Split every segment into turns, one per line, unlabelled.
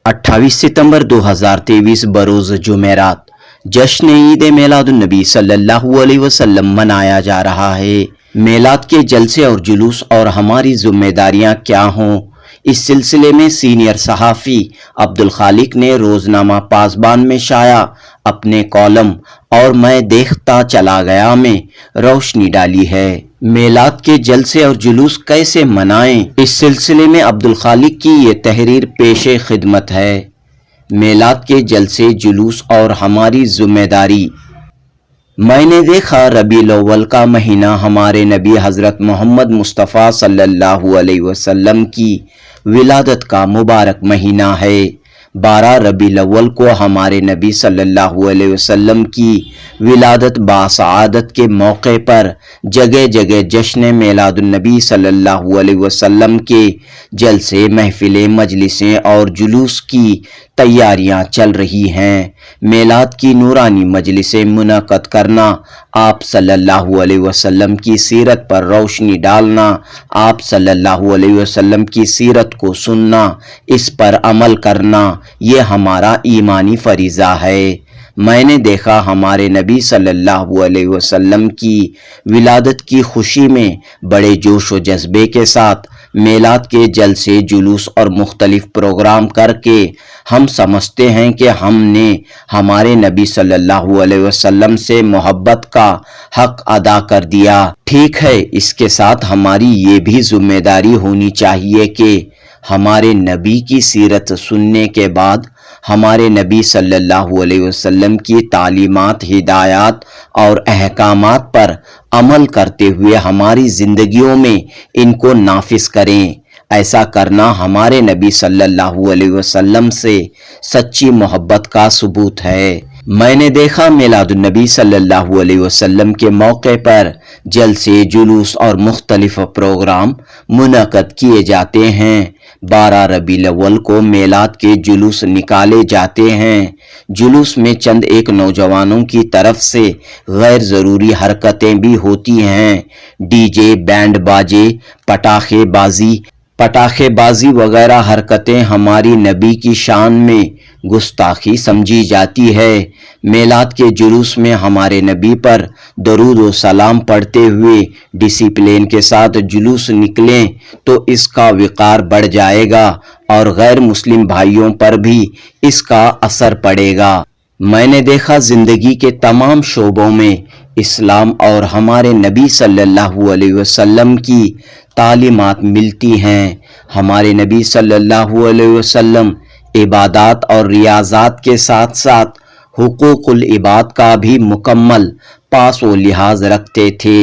28 सितंबर 2023 बरोज जुमेरात जश्न ईद मिलादुन्नबी सल्लल्लाहु अलैहि वसल्लम मनाया जा रहा है। मेलाद के जलसे और जुलूस और हमारी जिम्मेदारियां क्या हों, इस सिलसिले में सीनियर सहाफ़ी अब्दुल खालिक ने रोज़नामा पासबान में शाया अपने कॉलम और मैं देखता चला गया में रोशनी डाली है। मेलाद के जलसे और जुलूस कैसे मनाएं, इस सिलसिले में अब्दुल खालिक की ये तहरीर पेशे खिदमत है। मेलाद के जलसे जुलूस और हमारी जिम्मेदारी। मैंने देखा रबीउल अव्वल का महीना हमारे नबी हज़रत मोहम्मद मुस्तफ़ा सल्लल्लाहु अलैहि वसल्लम की विलादत का मुबारक महीना है। 12 रबीउल अव्वल को हमारे नबी सल्लल्लाहु अलैहि वसल्लम की विलादत बासआदत के मौके पर जगह जगह जश्न मिलादुन्नबी सल्लल्लाहु अलैहि वसल्लम के जलसे, महफिलें, मजलिसें और जुलूस की तैयारियां चल रही हैं। मेलाद की नूरानी मजलिसें मुनक़द करना, आप सल्लल्लाहु अलैहि वसल्लम की सीरत पर रोशनी डालना, आप सल्लल्लाहु अलैहि वसल्लम की सीरत को सुनना, इस पर अमल करना, ये हमारा ईमानी फरीज़ा है। मैंने देखा हमारे नबी सल्लल्लाहु अलैहि वसल्लम की विलादत की खुशी में बड़े जोश व जज्बे के साथ मेलाद के जलसे, जुलूस और मुख्तलिफ प्रोग्राम करके हम समझते हैं कि हमने हमारे नबी सल्लल्लाहु अलैहि वसल्लम से मोहब्बत का हक अदा कर दिया। ठीक है, इसके साथ हमारी ये भी जिम्मेदारी होनी चाहिए कि हमारे नबी की सीरत सुनने के बाद हमारे नबी सल्लल्लाहु अलैहि वसल्लम की तालीमात, हिदायत और अहकामात पर अमल करते हुए हमारी ज़िंदगियों में इनको नाफिज करें। ऐसा करना हमारे नबी सल्लल्लाहु अलैहि वसल्लम से सच्ची मोहब्बत का सबूत है। मैंने देखा मिलादुन्नबी सल्लल्लाहु अलैहि वसल्लम के मौके पर जलसे, जुलूस और मुख्तलिफ प्रोग्राम मुनक़द किए जाते हैं। 12 रबीउल अव्वल को मेलाद के जुलूस निकाले जाते हैं। जुलूस में चंद एक नौजवानों की तरफ से गैर ज़रूरी हरकतें भी होती हैं। डीजे, बैंड बाजे, पटाखेबाजी वगैरह हरकतें हमारी नबी की शान में गुस्ताखी समझी जाती है। मेलाद के जुलूस में हमारे नबी पर दरूद व सलाम पढ़ते हुए डिसिप्लिन के साथ जुलूस निकलें तो इसका विकार बढ़ जाएगा और गैर मुस्लिम भाइयों पर भी इसका असर पड़ेगा। मैंने देखा जिंदगी के तमाम शोबों में इस्लाम और हमारे नबी सल्लल्लाहु अलैहि वसल्लम की तालीमात मिलती हैं। हमारे नबी सल्लल्लाहु अलैहि वसल्लम इबादत और रियाज़ात के साथ साथ हुकूकुल इबाद का भी मुकम्मल पास व लिहाज रखते थे।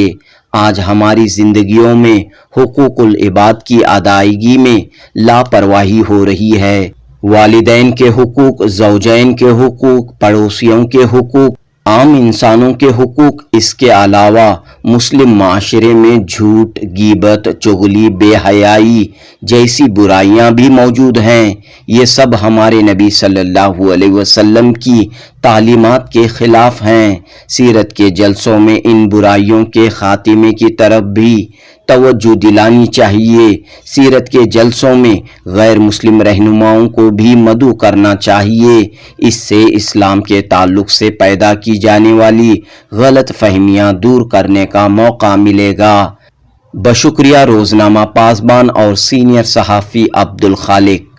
आज हमारी ज़िंदगियों में हुकूकुल इबाद की अदायगी में लापरवाही हो रही है। वालिदैन के हुकूक, ज़ौजैन के हुकूक, पड़ोसियों के हुकूक, आम इंसानों के हुकूक, इसके अलावा मुस्लिम माशरे में झूठ, गीबत, चुगली, बेहयाई जैसी बुराइयां भी मौजूद हैं। ये सब हमारे नबी सल्लल्लाहु अलैहि वसल्लम की तालीमात के खिलाफ हैं। सीरत के जलसों में इन बुराइयों के खात्मे की तरफ भी तवज्जो दिलानी चाहिए। सीरत के जलसों में गैर मुस्लिम रहनुमाओं को भी मदऊ करना चाहिए। इससे इस्लाम के ताल्लुक से पैदा की जाने वाली गलत फहमियाँ दूर करने का मौका मिलेगा। बशुक्रिया रोज़नामा पासबान और सीनियर सहाफ़ी अब्दुल खालिक।